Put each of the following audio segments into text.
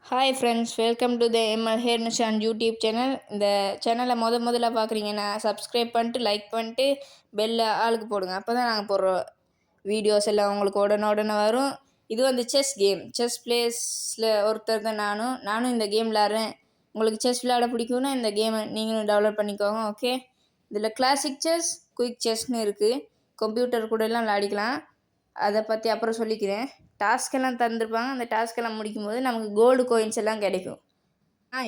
Hi friends, welcome to the ML hair Nishan YouTube channel. இந்த சேனலை முதல்ல பார்க்குறீங்கன்னா சப்ஸ்கிரைப் பண்ணிட்டு லைக் பண்ணிட்டு பெல்ல ஆளுக்கு போடுங்க. அப்போ தான் நாங்கள் போடுற வீடியோஸ் எல்லாம் உங்களுக்கு உடனே வரும். இது வந்து செஸ் கேம். செஸ் பிளேஸில் ஒருத்தர் தான் நானும் இந்த கேம் விளாட்றேன். உங்களுக்கு செஸ் விளையாட பிடிக்கும்னா இந்த கேமை நீங்களும் டெவலப் பண்ணிக்கோங்க. ஓகே, இதில் கிளாசிக் செஸ், குயிக் செஸ்னு இருக்குது. கம்ப்யூட்டர் கூடலாம் விளையாடிக்கலாம். அதை பற்றி அப்புறம் சொல்லிக்கிறேன். டாஸ்க்கெல்லாம் தந்துருப்பாங்க. அந்த டாஸ்க்கெல்லாம் முடிக்கும்போது நமக்கு கோல்டு கோயின்ஸ் எல்லாம் கிடைக்கும்.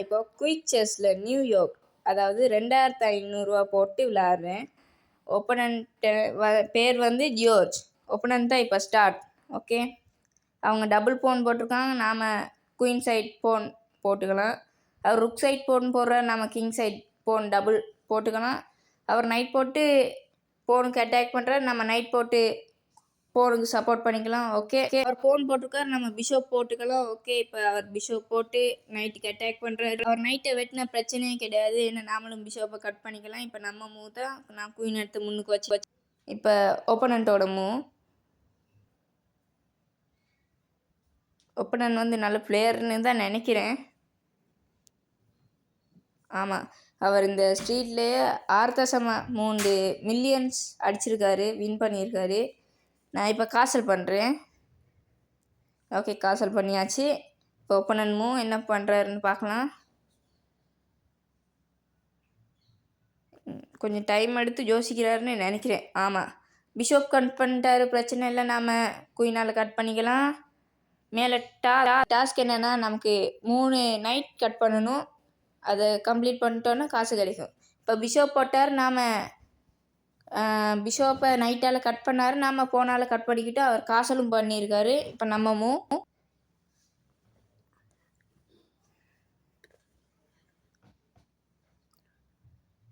இப்போ குயிக் செஸ்ஸில் நியூயார்க், அதாவது 2500 போட்டு விளையாடுறேன். ஒப்பனன்ட்டு பேர் வந்து ஜியோர்ஜ். ஒப்பனன்ட் தான் இப்போ ஸ்டார்ட். ஓகே, அவங்க டபுள் போன் போட்டிருக்காங்க. நாம் குயின் சைட் போன் போட்டுக்கலாம். அவர் ருக் சைட் போன் போடுறார். நம்ம கிங் சைட் போன் டபுள் போட்டுக்கலாம். அவர் நைட் போட்டு போனுக்கு அட்டாக் பண்ணுறார். நம்ம நைட் போட்டு போனுக்கு சப்போர்ட் பண்ணிக்கலாம். ஓகே, அவர் போன் போட்டிருக்காரு. நம்ம பிஷப் போட்டுக்கலாம். ஓகே, இப்போ அவர் பிஷப் போட்டு நைட்டுக்கு அட்டாக் பண்ணுறாரு. அவர் நைட்டை வெட்டின பிரச்சனையே கிடையாது. ஏன்னா நாமளும் பிஷப்பை கட் பண்ணிக்கலாம். இப்போ நம்ம மூவ் தான். நான் குயின் எடுத்து முன்னுக்கு வச்சு இப்போ ஒப்பனண்ட்டோட மூவ். ஒப்பனன் வந்து நல்ல பிளேயர்னு தான் நினைக்கிறேன். ஆமாம், அவர் இந்த ஸ்ட்ரீட்லேயே 6.3 மில்லியன்ஸ் அடிச்சிருக்காரு, வின் பண்ணியிருக்காரு. நான் இப்போ காசல் பண்ணுறேன். ஓகே, காசல் பண்ணியாச்சு. இப்போ ஒப்பனன் மூவ் என்ன பண்ணுறாருன்னு பார்க்கலாம். கொஞ்சம் டைம் எடுத்து யோசிக்கிறாருன்னு நினைக்கிறேன். ஆமாம், பிஷப் கட் பண்ணிட்டாரு. பிரச்சனை இல்லை, நாம் குயினால் கட் பண்ணிக்கலாம். மேலே டாஸ்க் என்னென்னா நமக்கு 3 நைட் கட் பண்ணணும். அதை கம்ப்ளீட் பண்ணிட்டோன்னா காசு கிடைக்கும். இப்போ பிஷப் போட்டார். நாம் பிஷப்பை நைட்டால் கட் பண்ணார். நாம் போனால் கட் பண்ணிக்கிட்டு அவர் காசலும் பண்ணியிருக்காரு. இப்போ நம்ம மூவ்.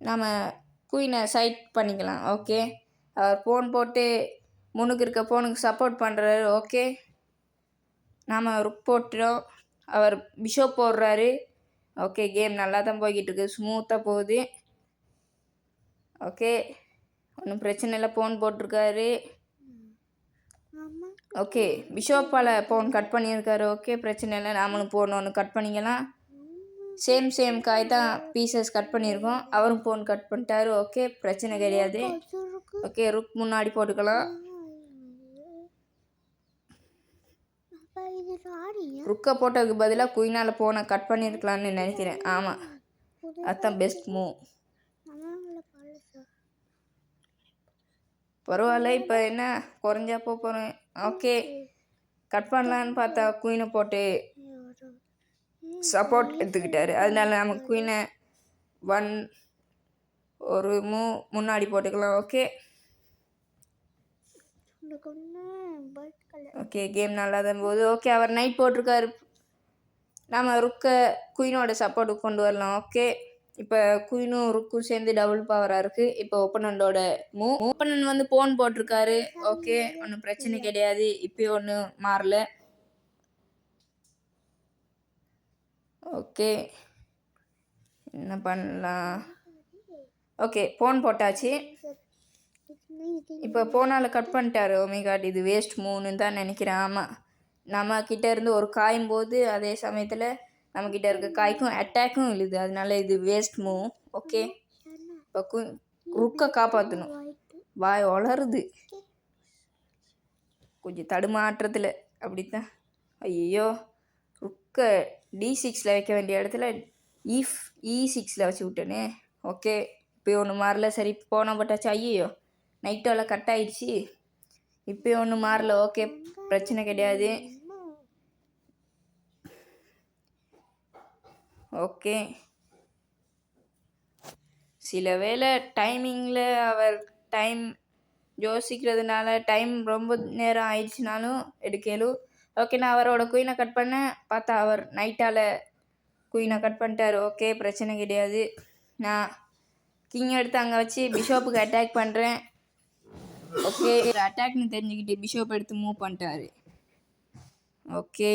நாம் குயினை சைட் பண்ணிக்கலாம். ஓகே, அவர் போன் போட்டு முன்னுக்கு இருக்க போனுக்கு சப்போர்ட் பண்ணுறாரு. ஓகே, நாம் ருக் போட்டுட்டோம். அவர் பிஷப் போடுறாரு. ஓகே, கேம் நல்லா தான் போய்கிட்டு இருக்குது, ஸ்மூத்தாக போகுது. ஓகே, ஒன்றும் பிரச்சனை இல்லை. போன் போட்டிருக்காரு. ஓகே, பிஷப்பால் போன் கட் பண்ணியிருக்காரு. ஓகே, பிரச்சனை இல்லை. நாமளும் போன் ஒன்று கட் பண்ணிக்கலாம். சேம் காய் தான் பீசஸ் கட் பண்ணியிருக்கோம். அவரும் போன் கட் பண்ணிட்டாரு. ஓகே, பிரச்சனை கிடையாது. ஓகே, ருக் முன்னாடி போட்டுக்கலாம். ருக்கை போட்டதுக்கு பதிலாக குயினால் போனை கட் பண்ணியிருக்கலான்னு நினைக்கிறேன். ஆமாம், அதுதான் பெஸ்ட் மூவ். பரவாயில்ல, இப்போ என்ன குறைஞ்சா போகிறேன். ஓகே, கட் பண்ணலான்னு பார்த்தா குயினை போட்டு சப்போர்ட் எடுத்துக்கிட்டாரு. அதனால நம்ம குயினை ஒரு மூவ் முன்னாடி போட்டுக்கலாம். ஓகே, கேம் நல்லா தான் போகுது. ஓகே, அவர் நைட் போட்டிருக்காரு. நம்ம ருக்கை குயினோட சப்போர்ட்டுக்கு கொண்டு வரலாம். ஓகே, இப்போ குயினும் ருக்கும் சேர்ந்து டபுள் பவராக இருக்குது. இப்போ ஒப்பனண்டோட மூவ். ஒப்பனன் வந்து போன் போட்டிருக்காரு. ஓகே, ஒன்றும் பிரச்சனை கிடையாது. இப்போ ஒன்றும் மாறல. ஓகே, என்ன பண்ணலாம். ஓகே, போன் போட்டாச்சு. இப்போ போனால் கட் பண்ணிட்டாரு. ஓமிகாட், இது வேஸ்ட் மூவ்னு தான் நினைக்கிறேன். ஆமாம், நம்ம கிட்டே இருந்து ஒரு காயும் போது அதே சமயத்தில் நம்மக்கிட்ட இருக்க காய்க்கும் அட்டாக்கும் இழுது. அதனால இது வேஸ்ட் மூவ். ஓகே, இப்போ ருக்கை காப்பாற்றணும். வாய் வளருது கொஞ்சம் தடுமாற்றத்தில். அப்படித்தான். ஐயோ, ருக்கை D6 வைக்க வேண்டிய இடத்துல E6 வச்சு விட்டேனே. ஓகே, இப்போ ஒன்று மாறல. சரி, போன போட்டாச்சு. ஐயோ, நைட்டோவில் கட் ஆயிடுச்சு. இப்போ ஒன்றும் மாறல. ஓகே, பிரச்சனை கிடையாது. ஓகே, சில வேளை டைமிங்கில் அவர் டைம் யோசிக்கிறதுனால டைம் ரொம்ப நேரம் ஆயிடுச்சுனாலும் எடுக்கலும். ஓகே, நான் அவரோட குயினை கட் பண்ணேன். பார்த்தா அவர் நைட்டால் குயினை கட் பண்ணிட்டார். ஓகே, பிரச்சனை கிடையாது. நான் கிங் எடுத்து அங்கே வச்சு பிஷப்புக்கு அட்டாக் பண்ணுறேன். ஓகே, அட்டாக்னு தெரிஞ்சுக்கிட்டு பிஷப் எடுத்து மூவ் பண்ணிட்டாரு. ஓகே,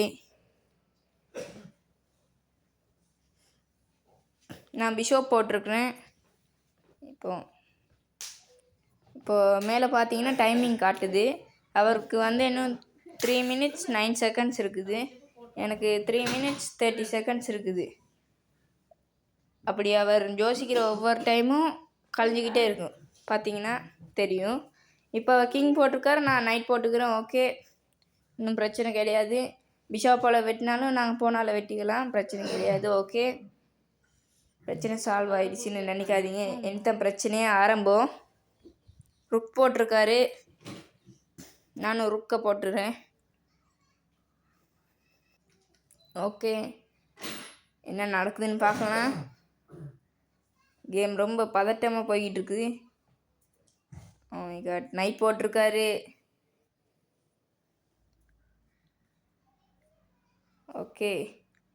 நான் பிஷப் போட்டிருக்கிறேன். இப்போ மேலே பார்த்தீங்கன்னா டைமிங் காட்டுது. அவருக்கு வந்து இன்னும் 3 minutes 9 seconds இருக்குது. எனக்கு 3 minutes 30 seconds இருக்குது. அப்படி அவர் யோசிக்கிற ஒவ்வொரு டைமும் கழிஞ்சிக்கிட்டே இருக்கும், பார்த்தீங்கன்னா தெரியும். இப்போ அவர் கிங் போட்டிருக்காரு, நான் நைட் போட்டுக்கிறேன். ஓகே, இன்னும் பிரச்சனை கிடையாது. பிஷாப்பால் வெட்டினாலும் நாங்கள் போனால் வெட்டிக்கலாம், பிரச்சனை கிடையாது. ஓகே, பிரச்சனை சால்வ் ஆயிடுச்சுன்னு நினைக்காதீங்க. எந்த பிரச்சனையே ஆரம்பம். ருக் போட்டிருக்காரு, நானும் ருக்கை போட்டுறேன். ஓகே, என்ன நடக்குதுன்னு பார்க்கலாம். கேம் ரொம்ப பதட்டமாக போய்கிட்டு இருக்குது. ஓ மை காட், நைட் போட்டிருக்காரு. ஓகே,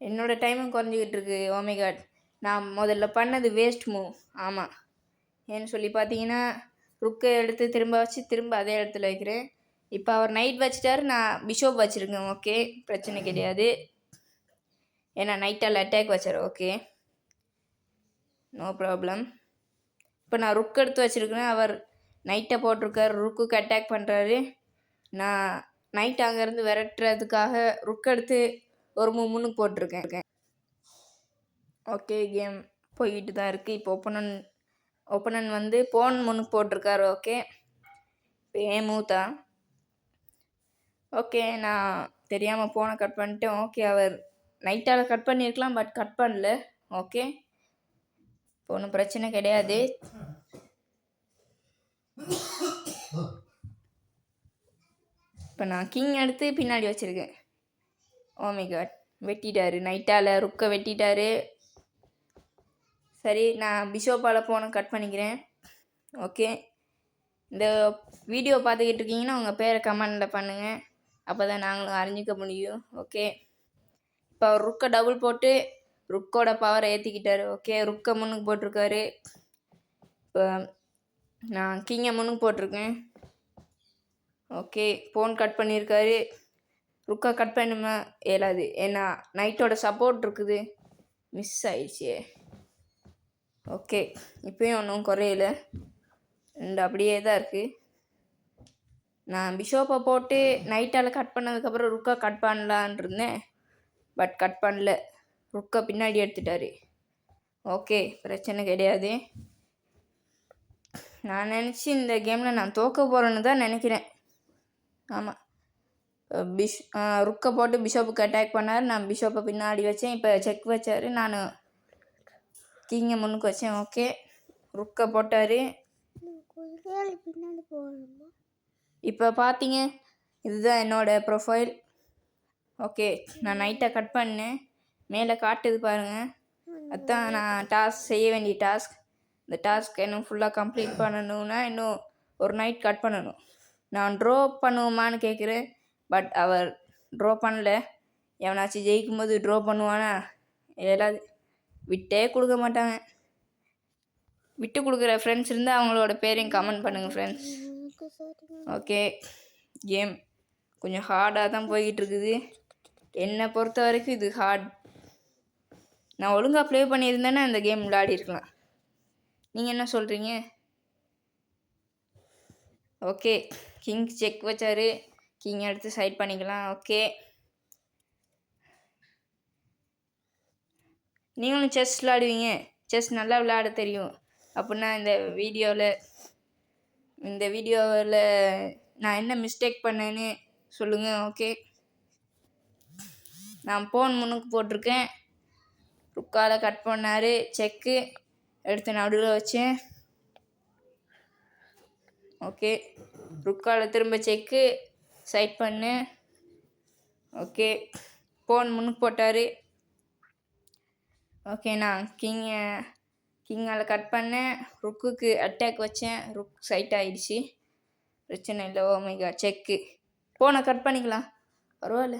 என்னோடய டைமும் குறைஞ்சிக்கிட்டு இருக்கு. ஓ மை காட், நான் முதல்ல பண்ணது வேஸ்ட் மூவ். ஆமாம், ஏன்னு சொல்லி பார்த்தீங்கன்னா ருக்கை எடுத்து திரும்ப வச்சு திரும்ப அதே இடத்துல வைக்கிறேன். இப்போ அவர் நைட் வச்சிட்டாரு, நான் பிஷோப் வச்சுருக்கேன். ஓகே, பிரச்சனை கிடையாது. ஏன்னா நைட்டால் அட்டாக் வச்சார். Okay, no problem. இப்போ நான் ருக் எடுத்து வச்சுருக்கேன், அவர் நைட்டை போட்டிருக்காரு, ருக்குக்கு அட்டாக் பண்ணுறாரு. நான் நைட் அங்கேருந்து விரட்டுறதுக்காக ருக் எடுத்து ஒரு முன்னுக்கு போட்டிருக்கேன். ஓகே, கேம் போய்கிட்டு தான் இருக்குது. இப்போ ஒப்பனன் வந்து போன் முன்னுக்கு போட்டிருக்காரு. ஓகே, இப்போ ஏன் மூத்தா. ஓகே, நான் தெரியாமல் போனை கட் பண்ணிட்டேன். ஓகே, அவர் நைட்டால் கட் பண்ணியிருக்கலாம், பட் கட் பண்ணல. ஓகே, இப்போ ஒன்றும் பிரச்சனை கிடையாது. இப்போ நான் கிங் எடுத்து பின்னாடி வச்சுருக்கேன். ஓ மை காட், வெட்டிட்டாரு, நைட்டால் ருக்கை வெட்டிட்டாரு. சரி, நான் பிஷோப்பால் போனை கட் பண்ணிக்கிறேன். ஓகே, இந்த வீடியோ பார்த்துக்கிட்டு இருக்கீங்கன்னா உங்கள் பேரை கமெண்டில் பண்ணுங்கள், அப்போ தான் நாங்களும் அறிஞ்சிக்க முடியும். ஓகே, இப்போ அவர் ருக்கை டபுள் போட்டு ருக்கோட பவரை ஏற்றிக்கிட்டாரு. ஓகே, ருக்கை முன்னுக்கு போட்டிருக்காரு. இப்போ நான் கிங்கை முன்னுக்கு போட்டிருக்கேன். ஓகே, போன் கட் பண்ணியிருக்காரு. ருக்கை கட் பண்ணுமா இயலாது, ஏன்னா நைட்டோட சப்போர்ட் இருக்குது. மிஸ் ஆயிடுச்சு. ஓகே, இப்போயும் ஒன்றும் குறையல, ரெண்டு அப்படியே தான் இருக்குது. நான் பிஷோப்பை போட்டு நைட்டால் கட் பண்ணதுக்கப்புறம் ருக்கை கட் பண்ணலான் இருந்தேன், பட் கட் பண்ணல. ருக்கை பின்னாடி எடுத்துட்டாரு. ஓகே, பிரச்சனை கிடையாது. நான் நினச்சி இந்த கேமில் நான் தோற்க போகிறேன்னு தான் நினைக்கிறேன். ஆமாம், ருக்கை போட்டு பிஷோப்புக்கு அட்டாக் பண்ணார், நான் பிஷோப்பை பின்னாடி வச்சேன். இப்போ செக் வச்சார், நான் கிங்கை முன்னுக்கு வச்சேன். ஓகே, ருக்கை போட்டார். இப்போ பார்த்தீங்க, இதுதான் என்னோடய ப்ரொஃபைல். ஓகே, நான் நைட்டை கட் பண்ணேன், மேலே காட்டுது பாருங்கள். அதுதான் நான் டாஸ்க் செய்ய வேண்டிய டாஸ்க். இந்த டாஸ்க் இன்னும் ஃபுல்லாக கம்ப்ளீட் பண்ணணுன்னா இன்னும் ஒரு நைட் கட் பண்ணணும். நான் ட்ரா பண்ணுவோமான்னு கேட்குறேன், பட் அவர் ட்ரா பண்ணல. எவனாச்சும் ஜெயிக்கும் போது ட்ரா பண்ணுவானா? ஏதாவது விட்டே கொடுக்க மாட்டாங்க. விட்டு கொடுக்குற ஃப்ரெண்ட்ஸ் இருந்தால் அவங்களோட பேரையும் கமெண்ட் பண்ணுங்கள் ஃப்ரெண்ட்ஸ். ஓகே, கேம் கொஞ்சம் ஹார்டாக தான் போய்கிட்டு இருக்குது. என்னை பொறுத்த வரைக்கும் இது ஹார்ட். நான் ஒழுங்காக ப்ளே பண்ணியிருந்தேன்னா இந்த கேம் விளையாடி இருக்கலாம். நீங்கள் என்ன சொல்கிறீங்க? ஓகே, கிங் செக் வச்சார், கிங் எடுத்து சைட் பண்ணிக்கலாம். ஓகே, நீங்களும் செஸ் விளையாடுவீங்க, செஸ் நல்லா விளையாட தெரியும் அப்படின்னா இந்த வீடியோவில் நான் என்ன மிஸ்டேக் பண்ணேன்னு சொல்லுங்கள். ஓகே, நான் போன் முன்னுக்கு போட்டிருக்கேன், ருக்கால் கட் பண்ணார், செக்கு எடுத்து நடுவில் வச்சேன். ஓகே, ருக்கால் திரும்ப செக்கு சைட் பண்ணு. ஓகே, போன் முன்னுக்கு போட்டார். ஓகே, நான் கிங்கால் கட் பண்ணேன், ருக்குக்கு அட்டாக் வச்சேன், ருக் சைட் ஆகிடுச்சு, பிரச்சனை இல்லை. ஓ மை காட், செக்கு. போனை கட் பண்ணிக்கலாம், பரவாயில்ல.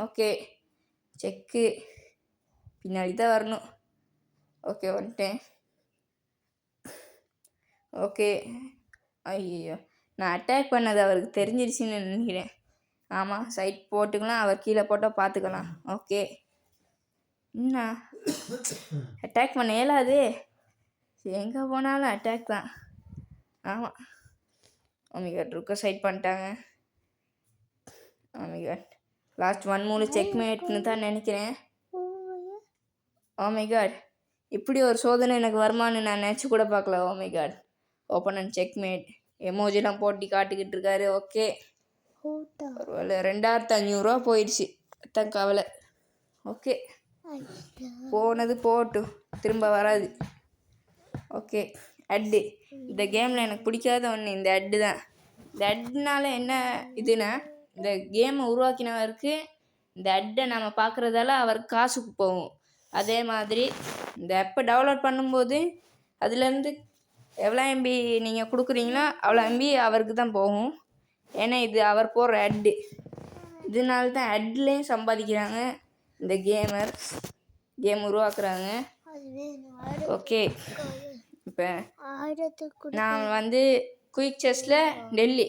ஓகே, செக்கு பின்னாடி தான் வரணும். ஓகே, வந்துட்டேன். ஓகே, ஐயோ, நான் அட்டாக் பண்ணது அவருக்கு தெரிஞ்சிருச்சுன்னு நினைக்கிறேன். ஆமாம், சைட் போட்டுக்கலாம், அவர் கீழே போட்டால் பார்த்துக்கலாம். ஓகே, என்ன அட்டாக் பண்ண இயலாது, எங்கே போனாலும் அட்டாக் தான். ஆமாம், ஓ மை காட், ருக்கை சைட் பண்ணிட்டாங்க. ஓ மை காட், லாஸ்ட் 1 மூணு செக்மேட்னு தான் நினைக்கிறேன். ஓ மை காட், இப்படி ஒரு சோதனை எனக்கு வருமானு நான் நினச்சி கூட பார்க்கல. Oh my God, open and checkmate எமோஜிலாம் போட்டி காட்டிக்கிட்டு இருக்காரு. ஓகே, ஒருவேளை 2500 போயிடுச்சு, அதான் கவலை. ஓகே, போனது போட்டும், திரும்ப வராது. Okay, at. இந்த கேமில் எனக்கு பிடிக்காத ஒன்று இந்த அட்டு தான். இந்த அட்னால என்ன இதுன்னா, இந்த கேமை உருவாக்கினவருக்கு இந்த அட்டை நம்ம பார்க்குறதால அவருக்கு காசுக்கு போகும். அதே மாதிரி இந்த ஆப்பை டவுன்லோட் பண்ணும்போது அதுலேருந்து எவ்வளோ எம்பி நீங்கள் கொடுக்குறீங்களோ அவ்வளோ எம்பி அவருக்கு தான் போகும். ஏன்னா இது அவர் போடுற அட்டு. இதனால தான் அட்லேயும் சம்பாதிக்கிறாங்க இந்த கேம் உருவாக்குறாங்க. ஓகே, இப்போ நான் குயிக் செஸ்ஸில் டெல்லி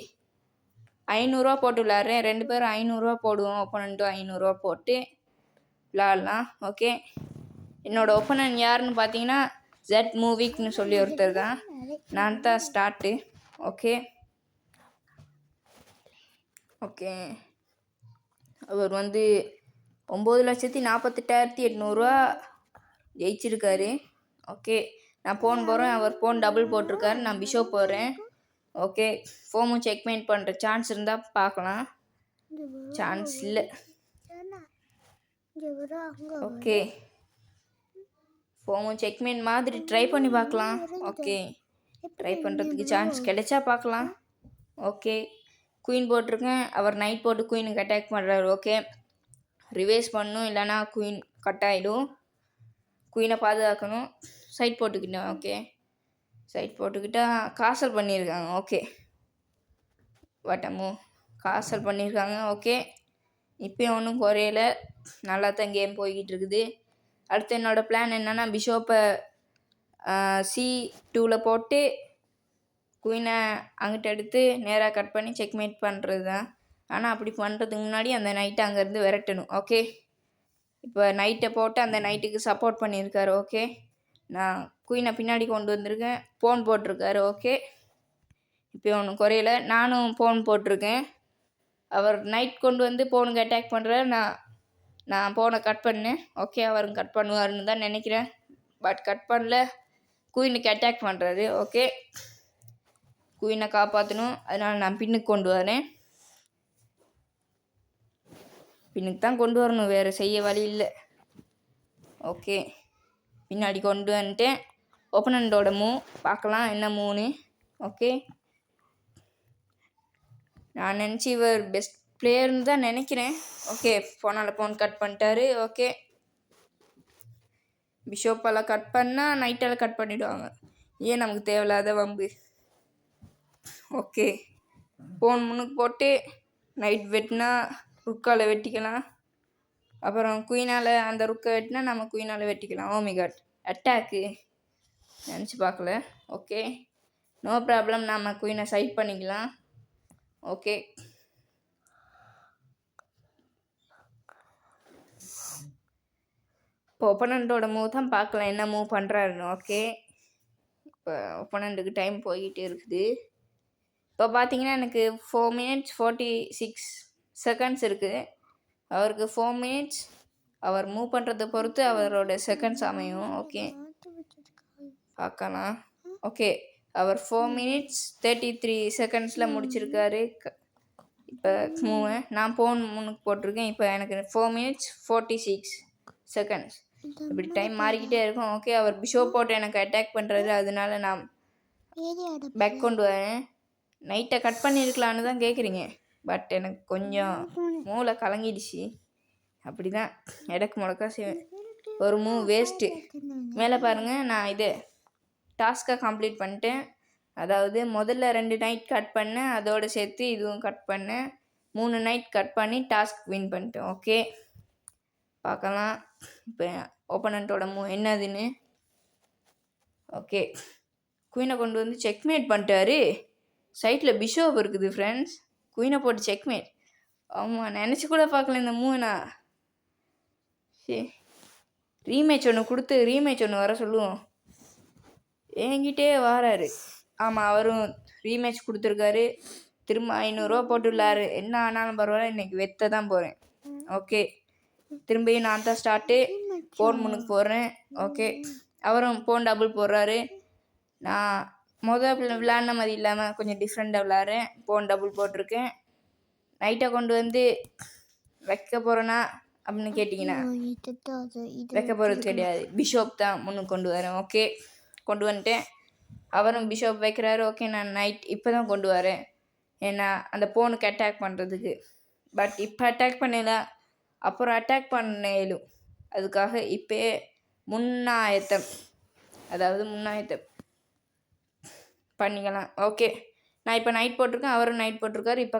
500 போட்டு விளாட்றேன். 2 பேரும் 500 போடுவோம். ஒப்பனண்ட்டும் 500 போட்டு விளாட்லாம். ஓகே, என்னோடய ஒப்பனன் யாருன்னு பார்த்தீங்கன்னா ஜெட் மூவிக்னு சொல்லி ஒருத்தர் தான். நான் தான் ஸ்டார்ட்டு. ஓகே ஓகே அவர் 9,48,800 ஜெயிச்சிருக்காரு. ஓகே, நான் போன் போகிறேன், அவர் போன் டபுள் போட்டிருக்காரு. நான் பிஷப் போடுறேன். ஓகே, ஃபோமும் செக்மேட் பண்ணுற சான்ஸ் இருந்தால் பார்க்கலாம். சான்ஸ் இல்லை. ஓகே, ஃபோமும் செக்மேட் மாதிரி ட்ரை பண்ணி பார்க்கலாம். ஓகே, ட்ரை பண்ணுறதுக்கு சான்ஸ் கிடைச்சா பார்க்கலாம். ஓகே, குயின் போட்டிருக்கேன், அவர் நைட் போட்டு குயினுக்கு அட்டாக் பண்ணுறாரு. ஓகே, ரிவைஸ் பண்ணணும், இல்லைனா குயின் கட் ஆகிடும். குயினை பாதுகாக்கணும். சைட் போட்டுக்கிட்டேன். ஓகே, சைட் போட்டுக்கிட்டா காசல் பண்ணியிருக்காங்க. ஓகே, வட்டமோ காசல் பண்ணியிருக்காங்க. ஓகே, இப்போயும் ஒன்றும் குறையல, நல்லா தான் கேம் போய்கிட்டு இருக்குது. அடுத்து என்னோடய பிளான் என்னென்னா, பிஷோப்பை C2 போட்டு குயினை அங்கிட்ட எடுத்து நேராக கட் பண்ணி செக்மேட் பண்ணுறது தான். ஆனால் அப்படி பண்ணுறதுக்கு முன்னாடி அந்த நைட்டை அங்கேருந்து விரட்டணும். ஓகே, இப்போ நைட்டை போட்டு அந்த நைட்டுக்கு சப்போர்ட் பண்ணியிருக்காரு. ஓகே, நான் குயினை பின்னாடி கொண்டு வந்திருக்கேன், போன் போட்டிருக்காரு. ஓகே, இப்போ ஒன்றும் குறையல, நானும் போன் போட்டிருக்கேன். அவர் நைட் கொண்டு வந்து போனுக்கு அட்டாக் பண்ணுறாரு. நான் போனை கட் பண்ணேன். ஓகே, அவரும் கட் பண்ணுவாருன்னு தான் நினைக்கிறேன், பட் கட் பண்ணல. குயினுக்கு அட்டாக் பண்ணுறாரு. ஓகே, குயினை காப்பாற்றணும், அதனால் நான் பின்னுக்கு கொண்டு வரேன். பின்னுக்கு தான் கொண்டு வரணும், வேறு செய்ய வழி இல்லை. ஓகே, பின்னாடி கொண்டு வந்துட்டேன். ஒப்பனண்டோட மூவ் பார்க்கலாம், என்ன மூவ்னு. ஓகே, நான் நினச்சி இவர் பெஸ்ட் பிளேயர்னு தான் நினைக்கிறேன். ஓகே, போன் கட் பண்ணிட்டாரு. ஓகே, பிஷோப்பெல்லாம் கட் பண்ணால் நைட்டெல்லாம் கட் பண்ணிவிடுவாங்க, ஏன் நமக்கு தேவையில்லாத வம்பு. ஓகே, போன் முன்னுக்கு போட்டு நைட் வெட்டினா ருக்கால் வெட்டிக்கலாம். அப்புறம் குயினால் அந்த ருக்கை வெட்டினா நம்ம குயினால் வெட்டிக்கலாம். ஓ மை காட், அட்டாக்கு நினச்சி பார்க்கல. ஓகே, நோ ப்ராப்ளம், நம்ம குயினை சைட் பண்ணிக்கலாம். ஓகே, இப்போ ஒப்பனண்ட்டோட மூவ் தான் பார்க்கலாம், என்ன மூவ் பண்ணுறாருன்னு. ஓகே, இப்போ ஒப்பனண்ட்டுக்கு டைம் போய்கிட்டே இருக்குது. இப்போ பார்த்தீங்கன்னா எனக்கு 4 minutes 46 seconds இருக்குது. அவருக்கு 4 minutes, அவர் மூவ் பண்ணுறதை பொறுத்து அவரோட செகண்ட்ஸ் அமையும். ஓகே, பார்க்கலாம். ஓகே, அவர் 4 minutes 33 seconds முடிச்சிருக்காரு இப்போ மூவை. நான் போன் முன்னுக்கு போட்டிருக்கேன். இப்போ எனக்கு 4 minutes 46 seconds. இப்படி டைம் மாறிக்கிட்டே இருக்கும். ஓகே, அவர் பிஷோப் போட்டு எனக்கு அட்டாக் பண்ணுறாரு, அதனால நான் பேக் கொண்டு வரேன். நைட்டை கட் பண்ணியிருக்கலான்னு தான் கேட்குறீங்க, பட் எனக்கு கொஞ்சம் மூளை கலங்கிடுச்சு. அப்படி தான் எடக்கு முடக்கா செய்வேன். ஒரு மூவ் வேஸ்ட்டு. மேலே பாருங்கள், நான் இது டாஸ்க்காக கம்ப்ளீட் பண்ணிட்டேன். அதாவது முதல்ல 2 நைட் கட் பண்ணேன், அதோடு சேர்த்து இதுவும் கட் பண்ணேன். 3 நைட் கட் பண்ணி டாஸ்க் வின் பண்ணிட்டேன். ஓகே, பார்க்கலாம் இப்போ ஒப்பனண்ட்டோட மூவ் என்னதுன்னு. ஓகே, குயினை கொண்டு வந்து செக்மேட் பண்ணிட்டாரு. சைட்டில் பிஷோப் இருக்குது ஃப்ரெண்ட்ஸ். குயினை போட்டு செக்மேட். ஆமாம், நினச்சி கூட பார்க்கல இந்த மூவ்னா. சரி, ரீமேட்ச் ஒன்று வர சொல்லுவோம். என்கிட்டே வராரு. ஆமாம், அவரும் ரீமேட்ச் கொடுத்துருக்காரு. திரும்ப 500 போட்டு விளாரு. என்ன ஆனாலும் பரவாயில்ல, இன்றைக்கி வெத்த தான் போகிறேன். ஓகே, திரும்பியும் நான் தான் ஸ்டார்ட்டு. போன் முன்னுக்கு போடுறேன். ஓகே, அவரும் போன் டபுள் போடுறாரு. நான் விளையாடின மாதிரி இல்லாமல் கொஞ்சம் டிஃப்ரெண்ட்டாக விளையாடுறேன். போன் டபுள் போட்டிருக்கேன். நைட்டை கொண்டு வந்து வைக்க போகிறேன்னா அப்படின்னு கேட்டிங்கன்னா வைக்க போகிறது கிடையாது. பிஷப் தான் முன்னுக்கு கொண்டு வரேன். ஓகே, கொண்டு வந்துட்டேன். அவரும் பிஷப் வைக்கிறாரு. ஓகே, நான் நைட் இப்போ தான் கொண்டு வரேன். ஏன்னா அந்த போனுக்கு அட்டாக் பண்ணுறதுக்கு. பட் இப்போ அட்டாக் பண்ணல, அப்புறம் அட்டாக் பண்ணேலும். அதுக்காக இப்போயே முன்னாயத்தம் பண்ணிக்கலாம். ஓகே, நான் இப்போ நைட் போட்டிருக்கேன், அவரும் நைட் போட்டிருக்காரு. இப்போ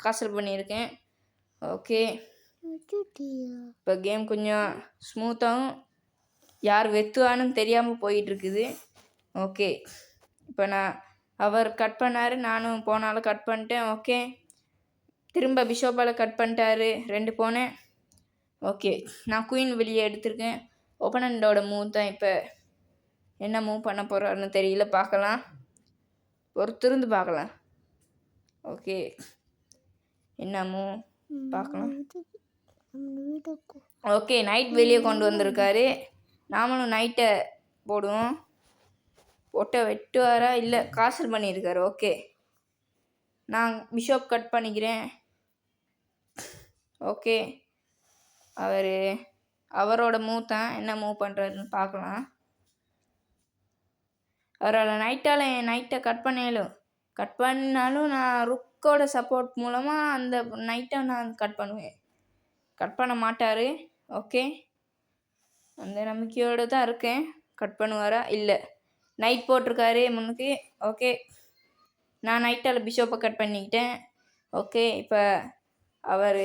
காசல் பண்ணியிருக்கேன். ஓகே, இப்போ கேம் கொஞ்சம் ஸ்மூத்தாகவும் யார் வெத்துவான்னு தெரியாமல் போயிட்டுருக்குது. ஓகே, இப்போ அவர் கட் பண்ணார், நானும் போனாலும் கட் பண்ணிட்டேன். ஓகே, திரும்ப பிஷோப்பால் கட் பண்ணிட்டாரு. 2 போனேன். ஓகே, நான் குயின் வெளியே எடுத்திருக்கேன். ஒப்பனண்டோட மூவ் தான். இப்போ என்ன மூவ் பண்ண போகிறாருன்னு தெரியல, பார்க்கலாம். பொறுத்திருந்து பார்க்கலாம். ஓகே, என்ன மூவ் பார்க்கலாம். ஓகே, நைட் வெளியே கொண்டு வந்திருக்காரு. நாமளும் நைட்டை போடுவோம். போட்ட வெட்டுவாரா இல்லை காசல் பண்ணியிருக்காரு. ஓகே, நான் பிஷப் கட் பண்ணிக்கிறேன். ஓகே, அவரோட மூவ் தான். என்ன மூவ் பண்ணுறாருன்னு பார்க்கலாம். அவரால் நைட்டை கட் பண்ணாலும் நான் ருக்கோட சப்போர்ட் மூலமாக அந்த நைட்டை நான் கட் பண்ணுவேன். கட் பண்ண மாட்டார். ஓகே, அந்த நம்பிக்கையோடு தான் இருக்கேன். கட் பண்ணுவாரா இல்லை. நைட் போட்டிருக்காரு முன்னுக்கு. ஓகே, நான் நைட்டால் பிஷப்பை கட் பண்ணிக்கிட்டேன். ஓகே, இப்போ அவர்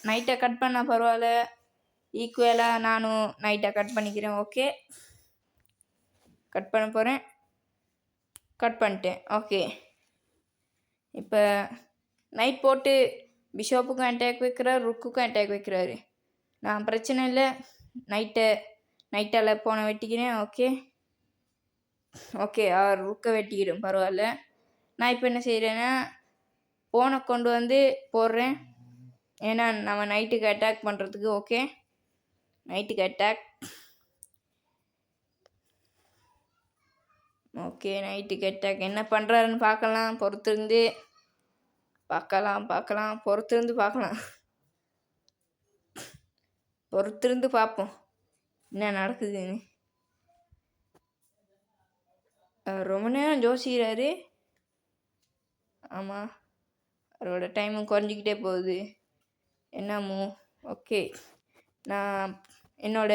நைட்டை கட் பண்ணால் பரவாயில்ல, ஈக்குவலாக நானும் நைட்டை கட் பண்ணிக்கிறேன். ஓகே, கட் பண்ண போகிறேன். கட் பண்ணிட்டேன். ஓகே, இப்போ நைட் போட்டு பிஷப்புக்கும் அட்டாக் வைக்கிறார், ருக்குக்கும் அட்டாக் வைக்கிறாரு. நான் பிரச்சனை இல்லை, நைட்டால் போனை வெட்டிக்கிறேன். ஓகே, அவர் ருக்கை வெட்டிக்கிறேன், பரவாயில்ல. நான் இப்போ என்ன செய்கிறேன்னா போனை கொண்டு வந்து போடுறேன். ஏன்னா நம்ம நைட்டுக்கு அட்டாக் பண்ணுறதுக்கு. ஓகே, நைட்டுக்கு அட்டாக். ஓகே, நைட்டுக்கு அட்டாக் என்ன பண்ணுறாருன்னு பார்க்கலாம். பொறுத்திருந்து பார்ப்போம் என்ன நடக்குதுன்னு. ரொம்ப நேரம் யோசிக்கிறாரு. ஆமாம், அவரோட டைமும் குறைஞ்சிக்கிட்டே போகுது. என்னமோ. ஓகே, நான் என்னோட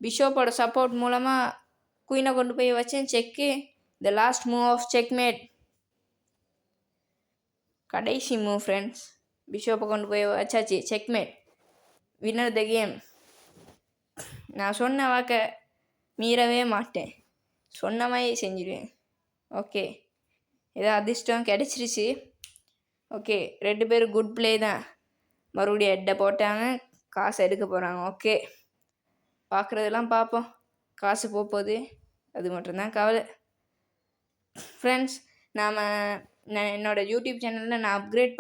பிஷப்போட சப்போர்ட் மூலமாக குயினை கொண்டு போய் வச்சேன். Check. The last move of checkmate. கடைசி மூவ் ஃப்ரெண்ட்ஸ். பிஷப்பை கொண்டு போய் வச்சாச்சு. செக்மேட். Winner the game. நான் சொன்ன வாக்கை மீறவே மாட்டேன். சொன்ன மாதிரி செஞ்சிடுவேன். ஓகே, ஏதோ அதிர்ஷ்டம் கிடச்சிருச்சு. ஓகே, 2 பேரும் குட் பிளே தான். மறுபடியும் ஹெட்டை போட்டாங்க, காசு எடுக்க போகிறாங்க. ஓகே, பார்க்குறதெல்லாம் பார்ப்போம். காசு போகுது, அது மட்டும்தான் கவலை. ஃப்ரெண்ட்ஸ், நான் என்னோடய யூடியூப் சேனலில் நான் அப்கிரேட்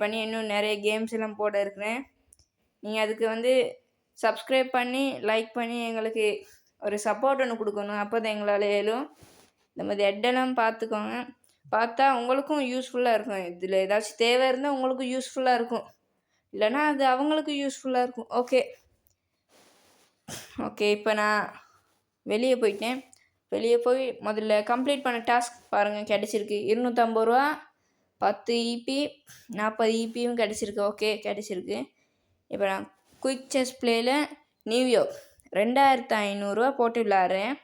பண்ணி இன்னும் நிறைய கேம்ஸ் எல்லாம் போட இருக்கிறேன். நீங்கள் அதுக்கு சப்ஸ்கிரைப் பண்ணி லைக் பண்ணி எங்களுக்கு ஒரு சப்போர்ட் ஒன்று கொடுக்கணும். அப்போ தான் எங்களால் ஏலும். இந்த மாதிரி ஹெட்டெல்லாம் பார்த்துக்கோங்க. பார்த்தா உங்களுக்கும் யூஸ்ஃபுல்லாக இருக்கும். இதில் ஏதாச்சும் தேவை இருந்தால் உங்களுக்கும் யூஸ்ஃபுல்லாக இருக்கும், இல்லைனா அது அவங்களுக்கும் யூஸ்ஃபுல்லாக இருக்கும். ஓகே, இப்போ நான் வெளியே போய் முதல்ல கம்ப்ளீட் பண்ண டாஸ்க் பாருங்கள். கிடச்சிருக்கு 250 ரூபா, 10 EP, 40 EPயும் கிடச்சிருக்கு. ஓகே, கிடச்சிருக்கு. இப்போ நான் குயிக் செஸ் பிளேயில் நியூயார்க் 2500 ரூபா போட்டு விளாட்றேன்.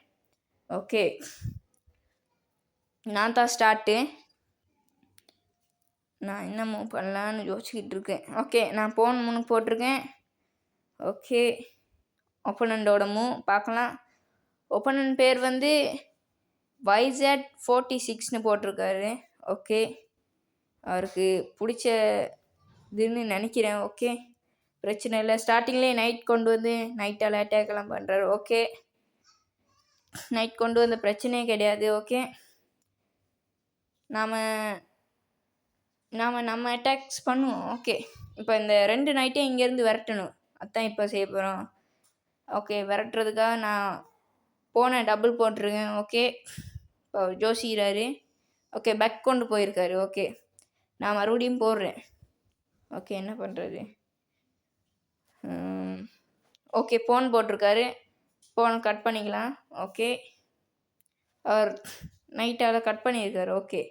ஓகே, நான் தான் ஸ்டார்ட்டு. நான் என்ன மூவ் பண்ணலான்னு யோசிச்சுக்கிட்டு இருக்கேன். ஓகே, நான் போன் முன்னுக்கு போட்டிருக்கேன். ஓகே, ஒப்பனண்டோட மூவ் பார்க்கலாம். ஒப்பனண்ட் பேர் YZ46ன்னு போட்டிருக்காரு. ஓகே, அவருக்கு பிடிச்சதுன்னு நினைக்கிறேன். ஓகே, பிரச்சனை இல்லை. ஸ்டார்டிங்லேயே நைட் கொண்டு வந்து நைட்டால் அட்டாக்லாம் பண்ணுறாரு. ஓகே, நைட் கொண்டு வந்த பிரச்சனையே கிடையாது. ஓகே, நாம் நம்ம அட்டாக்ஸ் பண்ணுவோம். ஓகே, இப்போ இந்த 2 நைட்டையும் இங்கேருந்து விரட்டணும். அதான் இப்போ செய்ய போகிறோம். ஓகே, விரட்டுறதுக்காக நான் போனேன், டபுள் போட்டிருக்கேன். ஓகே, இப்போ ஜோசிக்கிறாரு. ஓகே, பேக் கொண்டு போயிருக்காரு. ஓகே, நான் மறுபடியும் போடுறேன். ஓகே, என்ன பண்ணுறது? ஓகே, போன் போட்டிருக்காரு. போன் கட் பண்ணிக்கலாம். ஓகே, அவர் நைட்டால் கட் பண்ணியிருக்காரு. ஓகே,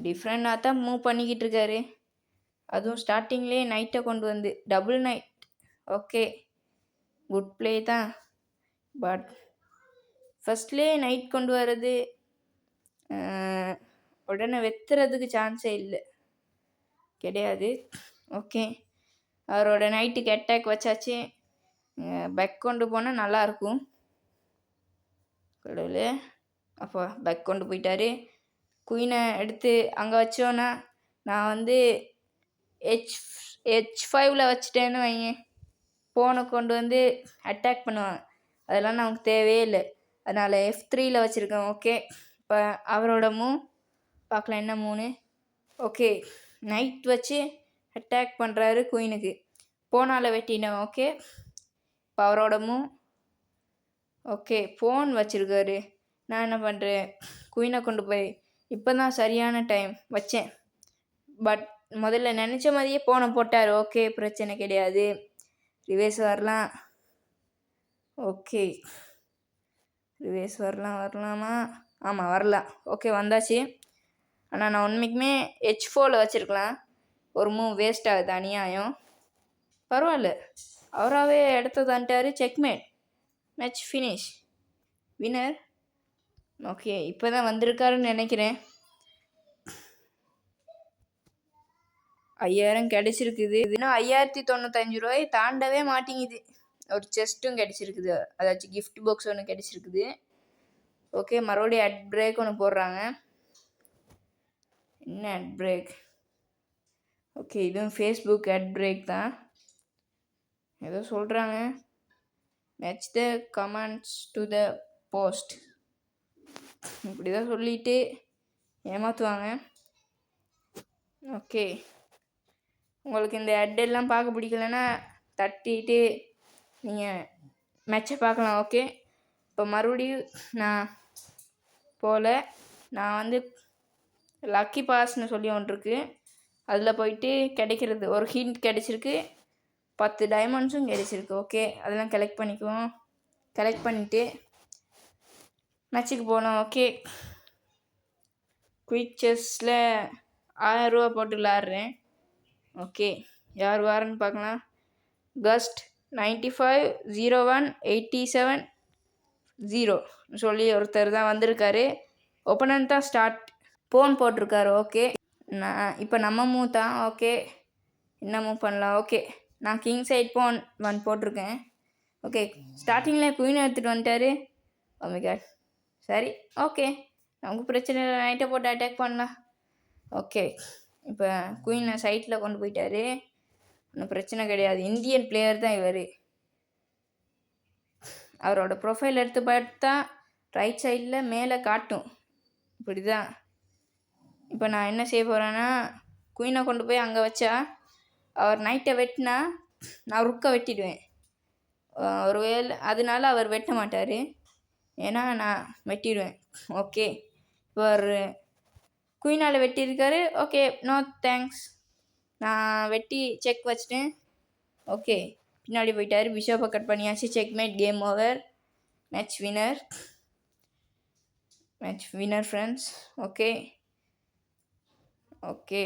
டிஃப்ரெண்டாக தான் மூவ் பண்ணிக்கிட்டு இருக்காரு. அதுவும் ஸ்டார்டிங்லேயே நைட்டை கொண்டு வந்து double night. Okay, good play தான். பட் ஃபஸ்ட்லேயே நைட் கொண்டு வர்றது உடனே வெத்துறதுக்கு சான்ஸே இல்லை, கிடையாது. ஓகே, அவரோட நைட்டுக்கு அட்டாக் வச்சாச்சு. பேக் கொண்டு போனால் நல்லாயிருக்கும். கடவுளே, அப்போ பேக் கொண்டு போயிட்டாரு. குயினை எடுத்து அங்கே வச்சோன்னா நான் வந்து H5 வச்சுட்டேன்னு வைங்க, போனை கொண்டு வந்து அட்டாக் பண்ணுவாங்க. அதெல்லாம் நமக்கு தேவையே இல்லை. அதனால் F3 வச்சுருக்கேன். ஓகே, இப்போ அவரோட மூவ் பார்க்கலாம், என்ன மூணு. ஓகே, நைட் வச்சு அட்டாக் பண்ணுறாரு குயினுக்கு. போனால் வெட்டினேன். ஓகே, இப்போ அவரோட மூவ். ஓகே, ஃபோன் வச்சுருக்காரு. நான் என்ன பண்ணுறேன், குயினை கொண்டு போய் இப்போ தான் சரியான டைம் வச்சேன். பட் முதல்ல நினச்ச மாதிரியே போனை போட்டார். ஓகே, பிரச்சனை கிடையாது. ரிவேஸ் வரலாம். ஓகே, ரிவேஸ் வரலாமா? ஆமாம், வரலாம். ஓகே, வந்தாச்சு. ஆனால் நான் உண்மைக்குமே H4 வச்சுருக்கலாம். ஒரு மூவ் வேஸ்ட் ஆகுது, அநியாயம். பரவாயில்ல, அவராகவே இடத்த தான்ட்டார். செக்மேட், மேட்ச் ஃபினிஷ், வினர். ஓகே, இப்போ தான் வந்திருக்காருன்னு நினைக்கிறேன். 5000 கிடச்சிருக்குது. இன்னும் 5095 ரூபாய் தாண்டவே மாட்டேங்குது. ஒரு செஸ்ட்டும் கிடச்சிருக்குது, அதாச்சும் கிஃப்ட் பாக்ஸ் ஒன்று கிடச்சிருக்குது. ஓகே, மறுபடியும் அட் பிரேக் ஒன்று போடுறாங்க. என்ன அட் பிரேக்? ஓகே, இதுவும் ஃபேஸ்புக் அட் பிரேக் தான். ஏதோ சொல்கிறாங்க, match the comments to the post, இப்படி தான் சொல்லிட்டு ஏமாற்றுவாங்க. ஓகே, உங்களுக்கு இந்த அட்டெல்லாம் பார்க்க பிடிக்கலன்னா தட்டிட்டு நீங்கள் மேட்சை பார்க்கலாம். ஓகே, இப்போ மறுபடியும் நான் போல் நான் வந்து லக்கி பாஸ்ன்னு சொல்லி ஒன்று இருக்குது, அதில் போயிட்டு கிடைக்கிறது ஒரு ஹிண்ட் கிடச்சிருக்கு, 10 டைமண்ட்ஸும் கிடச்சிருக்கு. ஓகே, அதெல்லாம் கலெக்ட் பண்ணிக்குவோம். கலெக்ட் பண்ணிவிட்டு மேட்சுக்கு போகலாம். ஓகே, குயிக் செஸ்ஸில் 1000 ரூபா போட்டு விளாட்றேன். ஓகே, யார் வாரன்னு பார்க்கலாம். கஸ்ட் 950187 சொல்லி ஒருத்தர் தான் வந்திருக்காரு. ஒப்பனன்ட் தான் ஸ்டார்ட் போன் போட்டிருக்காரு. ஓகே, நான் இப்போ நம்ம மூவ் தான். ஓகே, என்ன மூவ் பண்ணலாம்? ஓகே, நான் கிங் சைட் போன் 1 போட்டிருக்கேன். ஓகே, ஸ்டார்டிங்கில் குயின் எடுத்துகிட்டு வந்துட்டார். ஓ மை காட், சரி. ஓகே, நமக்கு பிரச்சனை இல்லை, நைட்டை போட்டு அட்டாக் பண்ணலாம். ஓகே, இப்போ குயினை சைட்டில் கொண்டு போயிட்டாரு. ஒன்றும் பிரச்சனை கிடையாது. இந்தியன் பிளேயர் தான் இவர். அவரோட ப்ரொஃபைல் எடுத்து பார்த்தா ரைட் சைடில் மேலே காட்டும், இப்படி தான். இப்போ நான் என்ன செய்ய போகிறேன்னா, குயினை கொண்டு போய் அங்கே வச்சா அவர் நைட்டை வெட்டினா நான் ருக்கை வெட்டிடுவேன். ஒருவேளை அதனால அவர் வெட்ட மாட்டார், ஏன்னா நான் வெட்டிடுவேன். ஓகே, இவர் குயினால் வெட்டியிருக்காரு. ஓகே, நோ தேங்க்ஸ், நான் வெட்டி செக் வச்சிட்டேன். ஓகே, பின்னாடி போயிட்டார். பிஷப்பை கட் பண்ணியாச்சு. Checkmate, game over. மேட்ச் வினர், மேட்ச் வினர் ஃப்ரெண்ட்ஸ். ஓகே ஓகே,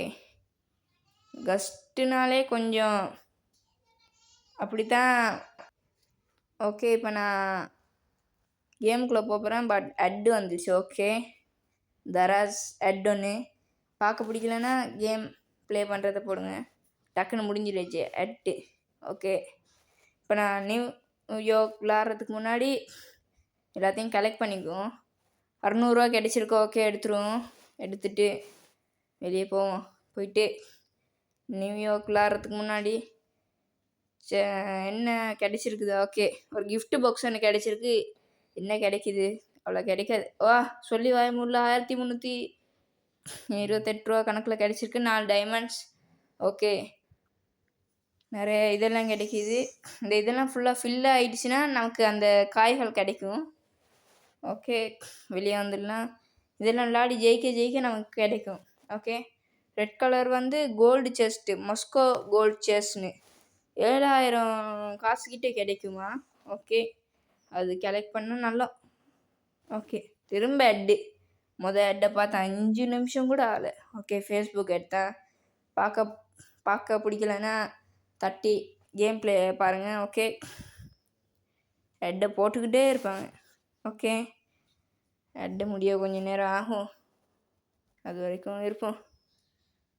கஸ்ட்டுனாலே கொஞ்சம் அப்படி தான். ஓகே, இப்போ நான் கேமுக்குள்ளே போகிறேன். பட் அட் வந்துச்சு. ஓகே, தராஸ் அட் ஒன்று பார்க்க பிடிக்கலன்னா கேம் ப்ளே பண்ணுறதை போடுங்க, டக்குன்னு முடிஞ்சிடுச்சு அட்டு. ஓகே, இப்போ நான் நியூயார்க் விளாட்றதுக்கு முன்னாடி எல்லாத்தையும் கலெக்ட் பண்ணிக்குவோம். 600 ரூபா கிடச்சிருக்கு. ஓகே, எடுத்துருவோம். எடுத்துகிட்டு வெளியே போவோம். போயிட்டு நியூயார்க் விளாட்றதுக்கு முன்னாடி என்ன கிடச்சிருக்குது? ஓகே, ஒரு gift பாக்ஸ் ஒன்று கிடச்சிருக்கு. என்ன கிடைக்கிது? அவ்வளோ கிடைக்காது. வா சொல்லி வாய முடியல. 1328 ரூபா கணக்கில் கிடச்சிருக்கு. 4 டைமண்ட்ஸ். ஓகே. நிறைய இதெல்லாம் கிடைக்கிது. இந்த இதெல்லாம் ஃபுல்லாக ஃபில் ஆயிடுச்சுன்னா நமக்கு அந்த காய்கள் கிடைக்கும். ஓகே, வெளியே வந்துடலாம். இதெல்லாம் விளையாடி ஜெயிக்க நமக்கு கிடைக்கும். ஓகே, ரெட் கலர் வந்து கோல்டு செஸ்ட்டு, மஸ்கோ கோல்டு செஸ்ன்னு 7000 காசுக்கிட்ட கிடைக்குமா. ஓகே, அது கலெக்ட் பண்ணால் நல்லா. ஓகே, திரும்ப ஹெட்டு. ஹெட்டை பார்த்தேன் 5 நிமிஷம் கூட ஆகலை. ஓகே, ஃபேஸ்புக் எடுத்தேன். பார்க்க பிடிக்கலன்னா தட்டி கேம் ப்ளே பாருங்கள். ஓகே, ஹெட்டை போட்டுக்கிட்டே இருப்பாங்க. ஓகே, ஹெட்டு முடிய கொஞ்சம் நேரம் ஆகும், அது வரைக்கும் இருப்போம்.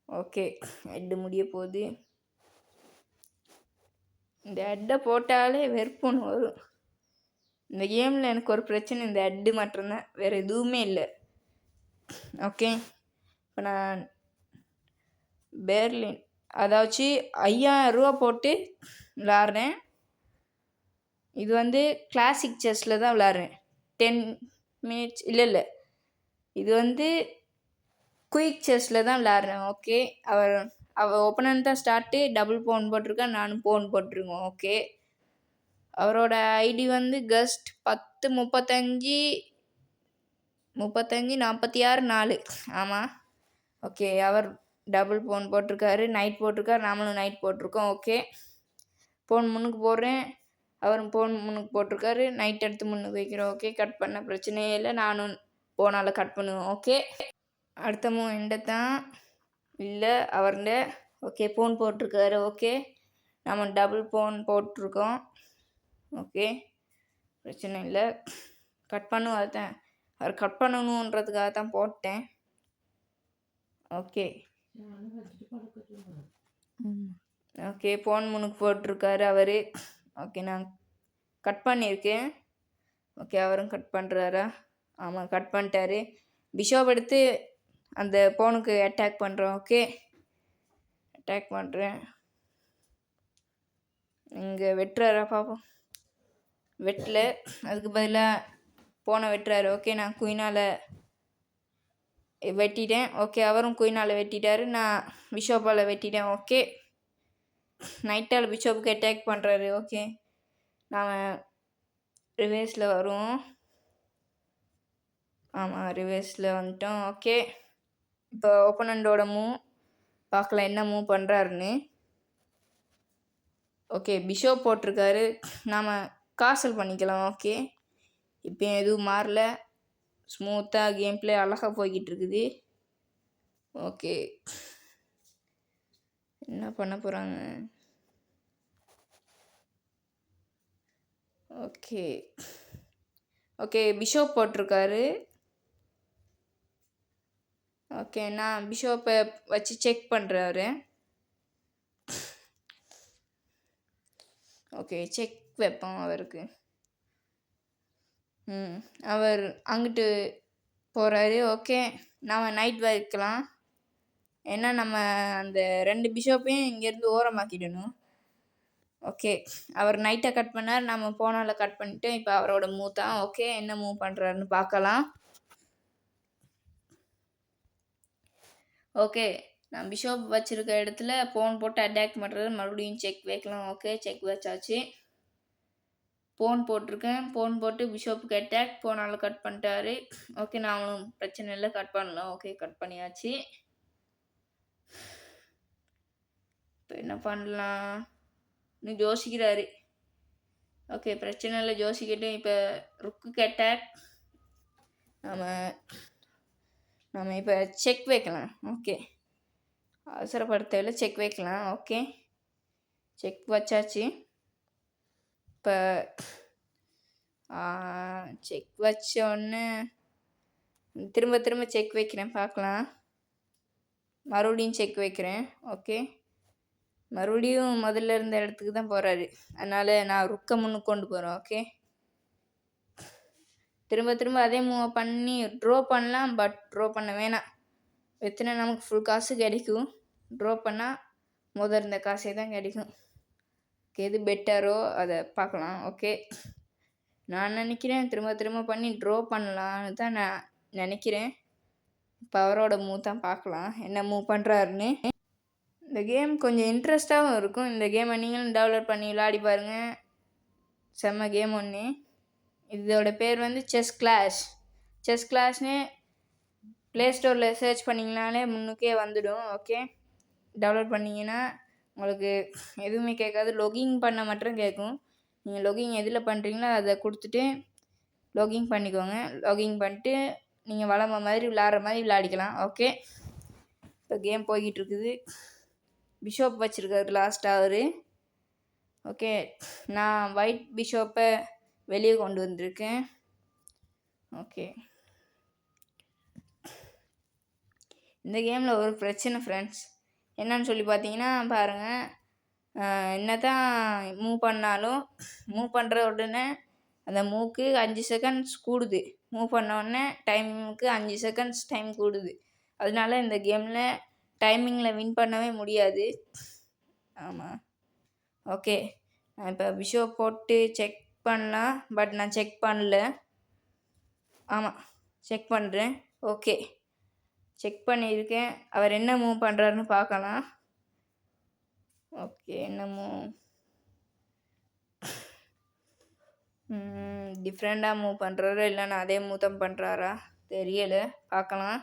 ஓகே, ஹெட்டு முடிய போகுது. இந்த ஹெட்டை போட்டாலே வெறுப்புன்னு வரும். இந்த கேமில் எனக்கு ஒரு பிரச்சனை, இந்த ஹெட்டு மட்டும்தான், வேறு எதுவுமே இல்லை. ஓகே, இப்போ நான் பெர்லின் அதாச்சும் 5000 ரூபா போட்டு விளாட்றேன். இது வந்து கிளாசிக் செஸ்ஸில் தான் விளாட்றேன். 10 மினிட்ஸ் இல்லை, இது வந்து குயிக் செஸ்ஸில் தான் விளாட்றேன். ஓகே, அவர் ஒப்பனன்ட் தான் ஸ்டார்ட்டு, டபுள் போன் போட்டிருக்கேன், நானும் போன் போட்டிருக்கோம். ஓகே, அவரோட ஐடி வந்து கஸ்ட் 10 35 46 4. ஆமாம். ஓகே, அவர் டபுள் போன் போட்டிருக்காரு, நைட் போட்டிருக்காரு, நாமளும் நைட் போட்டிருக்கோம். ஓகே, போன் முன்னுக்கு போடுறேன், அவரும் போன் முன்னுக்கு போட்டிருக்காரு, நைட் எடுத்து முன்னுக்கு வைக்கிறோம். ஓகே, கட் பண்ண பிரச்சனையே இல்லை, நானும் போனால் கட் பண்ணுவேன். ஓகே, அடுத்த மூவ் எண்டை தான் இல்லை அவர்கிட்ட. ஓகே, போன் போட்டிருக்காரு. ஓகே, நம்ம டபுள் போன் போட்டிருக்கோம். ஓகே, பிரச்சனை இல்லை, கட் பண்ணுவார் தான், அவர் கட் பண்ணணுன்றதுக்காக தான் போட்டேன். ஓகே ஓகே, போன் முன்னுக்கு போட்டிருக்காரு அவர். ஓகே, நான் கட் பண்ணியிருக்கேன். ஓகே, அவரும் கட் பண்ணுறாரா? ஆமாம், கட் பண்ணிட்டாரு. பிஷப் எடுத்து அந்த போனுக்கு அட்டாக் பண்ணுறோம். ஓகே, அட்டாக் பண்ணுறேன். இங்கே வெட்டுறாரா பார்ப்போம். வெட்டல, அதுக்கு பதிலாக போனை வெட்டுறாரு. ஓகே, நான் குயினால் வெட்டிட்டேன். ஓகே, அவரும் குயினால் வெட்டிட்டாரு, நான் பிஷப்பால் வெட்டிட்டேன். ஓகே, நைட்டால் பிஷப்புக்கு அட்டாக் பண்ணுறாரு. ஓகே, நாம் ரிவேர்ஸில் வருவோம். ஆமாம், ரிவேர்ஸில் வந்துட்டோம். ஓகே, இப்போ ஒப்பனண்டோட மூவ் பார்க்கலாம், என்ன மூவ் பண்ணுறாருன்னு. ஓகே, பிஷப் போட்டிருக்காரு, நாம் காசல் பண்ணிக்கலாம். ஓகே, இப்போ எதுவும் மாறல, ஸ்மூத்தாக கேம் பிளே அழகாக போய்கிட்டு இருக்குது. ஓகே, என்ன பண்ண போகிறாங்க? ஓகே ஓகே, பிஷப் போட்டிருக்காரு. ஓகே, நான் பிஷப்பை வச்சு செக் பண்ணுறாரு. ஓகே, செக் வைப்போம் அவருக்கு. அவர் அங்கிட்டு போகிறாரு. ஓகே, நாம் நைட் வைக்கலாம், ஏன்னா நம்ம அந்த 2 பிஷப்பையும் இங்கேருந்து ஓரமாக்கிடணும். ஓகே, அவர் நைட்டை கட் பண்ணார், நம்ம போனால் கட் பண்ணிவிட்டோம். இப்போ அவரோட மூவ் தான். ஓகே, என்ன மூவ் பண்ணுறாருன்னு பார்க்கலாம். ஓகே, நான் பிஷப் வச்சுருக்க இடத்துல போன் போட்டு அட்டாக் பண்ணுறது, மறுபடியும் செக் வைக்கலாம். ஓகே, செக் வச்சாச்சு. போன் போட்டிருக்கேன், போன் போட்டு பிஷப்புக்கு அட்டாக், போனால் கட் பண்ணிட்டாரு. ஓகே, நாமளும் பிரச்சனை இல்லை, கட் பண்ணலாம். ஓகே, கட் பண்ணியாச்சு. இப்போ என்ன பண்ணலாம் இன்னும் யோசிக்கிறாரு. ஓகே, பிரச்சனை இல்லை, யோசிக்கிட்டு இப்போ ருக்குக்கு அட்டாக், நம்ம இப்போ செக் வைக்கலாம். ஓகே, அவசரப்படுத்தவில்லை, செக் வைக்கலாம். ஓகே, செக் வச்சாச்சு. இப்போ செக் வச்சோடனே திரும்ப செக் வைக்கிறேன், பார்க்கலாம். மறுபடியும் செக் வைக்கிறேன். ஓகே, மறுபடியும் முதல்ல இருந்த இடத்துக்கு தான் போகிறாரு, அதனால் நான் ருக்கை முன்னுக்கு கொண்டு போகிறேன். ஓகே, திரும்ப அதே மூவ் பண்ணி ட்ரா பண்ணலாம், பட் ட்ரா பண்ண வேணாம், எத்தனை நமக்கு ஃபுல் காசு கிடைக்கும். ட்ரா பண்ணால் முதல் இருந்த காசே தான் கிடைக்கும். ஓகே, எது பெட்டரோ அதை பார்க்கலாம். ஓகே, நான் நினைக்கிறேன் திரும்ப பண்ணி ட்ரா பண்ணலான்னு தான் நான் நினைக்கிறேன். இப்போ அவரோட மூவ் தான் பார்க்கலாம், என்ன மூவ் பண்ணுறாருன்னு. இந்த கேம் கொஞ்சம் இன்ட்ரெஸ்ட்டாகவும் இருக்கும். இந்த கேமை நீங்களும் டெவலப் பண்ணி விளையாடி பாருங்கள். செம்ம கேம் ஒன்று. இதோட பேர் வந்து செஸ் கிளாஷ். செஸ் கிளாஷ்னு ப்ளே ஸ்டோரில் சர்ச் பண்ணிங்கனாலே முன்னுக்கே வந்துடும். ஓகே, டெவலப் பண்ணிங்கன்னா உங்களுக்கு எதுவுமே கேட்காது. லொகின் பண்ண மட்டும் கேட்கும். நீங்கள் லொகின் எதில் பண்ணுறீங்களோ அதை கொடுத்துட்டு லொகின் பண்ணிக்கோங்க. லொகின் பண்ணிட்டு நீங்கள் வளம மாதிரி விளாட்ற மாதிரி விளையாடிக்கலாம். ஓகே, இப்போ கேம் போய்கிட்டு இருக்குது. பிஷப் வச்சுருக்காரு லாஸ்ட்டாக அவர். ஓகே, நான் ஒயிட் பிஷப்பை வெளியே கொண்டு வந்திருக்கேன். ஓகே, இந்த கேமில் ஒரு பிரச்சனை ஃப்ரெண்ட்ஸ். என்னன்னு சொல்லி பார்த்தீங்கன்னா பாருங்கள், என்ன தான் மூவ் பண்ணாலும் மூவ் பண்ணுற உடனே அந்த மூவுக்கு 5 செகண்ட்ஸ் கூடுது. மூவ் பண்ண உடனே டைமுக்கு 5 செகண்ட்ஸ் டைம் கூடுது. அதனால இந்த கேமில் டைமிங்கில் வின் பண்ணவே முடியாது. ஆமாம். ஓகே, நான் இப்போ பிஷப் போட்டு செக் பண்ணலாம். பட் நான் செக் பண்ணல. ஆமாம், செக் பண்ணுறேன். ஓகே, செக் பண்ணியிருக்கேன். அவர் என்ன மூவ் பண்ணுறாருன்னு பார்க்கலாம். ஓகே, என்ன மூவ் டிஃப்ரெண்ட்டாக மூவ் பண்ணுறாரா இல்லைன்னா அதே மூவ் தான் பண்ணுறாரா தெரியலை. பார்க்கலாம்.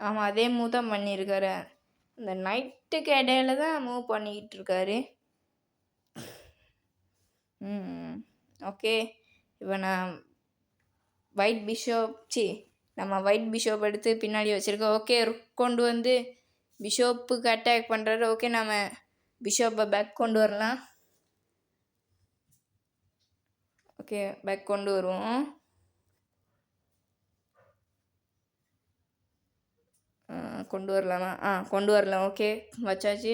ஆமாம், அதே மூவ் தான் பண்ணியிருக்காரு. இந்த நைட்டுக்கு இடையில தான் மூவ் பண்ணிக்கிட்டு இருக்காரு. ஓகே, இப்போ நான் ஒயிட் பிஷப் நம்ம ஒயிட் பிஷப் எடுத்து பின்னாடி வச்சுருக்கோம். ஓகே, கொண்டு வந்து பிஷப்புக்கு அட்டாக் பண்ணுறாரு. ஓகே, நம்ம பிஷப்பை பேக் கொண்டு வரலாம். ஓகே, பேக் கொண்டு வருவோம். கொண்டு வரலாமா? கொண்டு வரலாம். ஓகே, வச்சாச்சு.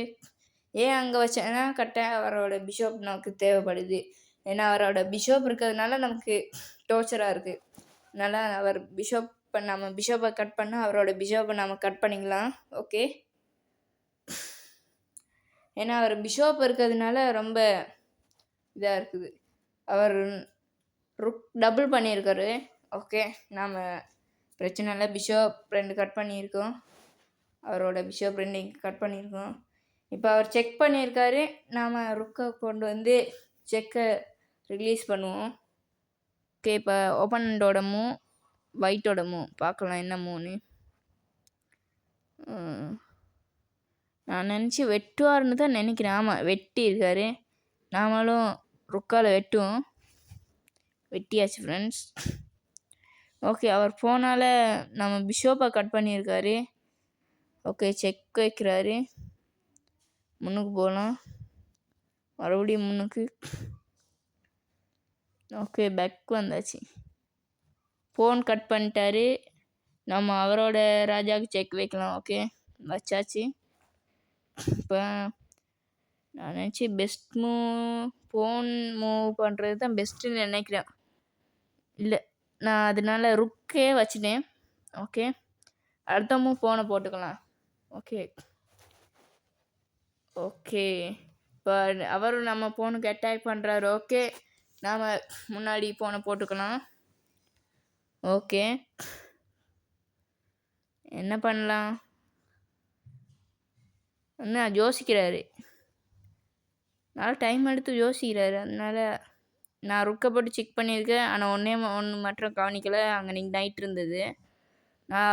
ஏன் அங்கே வச்சேன்னா கரெக்டாக அவரோட பிஷப் நமக்கு தேவைப்படுது. ஏன்னா அவரோட பிஷப் இருக்கிறதுனால நமக்கு டோர்ச்சராக இருக்குது. அதனால் அவர் நம்ம பிஷப்பை கட் பண்ணால் அவரோட பிஷப்பை நம்ம கட் பண்ணிக்கலாம். ஓகே, ஏன்னா அவர் பிஷப் இருக்கிறதுனால ரொம்ப இதாக இருக்குது. அவர் டபுள் பண்ணியிருக்காரு. ஓகே, நாம் பிரச்சனை இல்லை. பிஷப் 2 கட் பண்ணியிருக்கோம். அவரோட பிஷப் 2 கட் பண்ணியிருக்கோம். இப்போ அவர் செக் பண்ணியிருக்காரு. நாம் ருக்கை கொண்டு வந்து செக்கை ரிலீஸ் பண்ணுவோம். ஓகே, இப்போ ஓப்பனண்டோட மூவ், ஒயிட்டோட மூவ் பார்க்கலாம் என்ன மூவ்னு. நான் நினச்சி வெட்டுவார்னு தான் நினைக்கிறேன். ஆமாம், வெட்டி இருக்காரு. நாமளும் ருக்கால் வெட்டுவோம். வெட்டியாச்சு ஃப்ரெண்ட்ஸ். ஓகே, அவர் போனால் நம்ம பிஷப்பை கட் பண்ணியிருக்காரு. ஓகே, செக் வைக்கிறாரு. முன்னுக்கு போகலாம். மறுபடியும் முன்னுக்கு. ஓகே, பேக் வந்தாச்சு. ஃபோன் கட் பண்ணிட்டாரு. நம்ம அவரோட ராஜாவுக்கு செக் வைக்கலாம். ஓகே, வச்சாச்சு. இப்போ நான் நினச்சி பெஸ்ட் மூவ் ஃபோன் மூவ் பண்ணுறது தான் பெஸ்ட்டுன்னு நினைக்கிறேன். இல்லை, நான் அதனால ருக்கே வச்சுட்டேன். ஓகே, அடுத்த மூவ் ஃபோனை போட்டுக்கலாம். ஓகே ஓகே இப்போ அவரும் நம்ம ஃபோனுக்கு அட்டாக் பண்ணுறாரு. ஓகே, நாம் முன்னாடி ஃபோனை போட்டுக்கலாம். ஓகே, என்ன பண்ணலாம்? என்ன யோசிக்கிறாரு. நல்லா டைம் எடுத்து யோசிக்கிறாரு. அதனால நான் ருக்கை போட்டு செக் பண்ணியிருக்கேன். ஆனால் ஒன்று மட்டும் கவனிக்கலை. அங்கே நீங்கள் நைட் இருந்தது.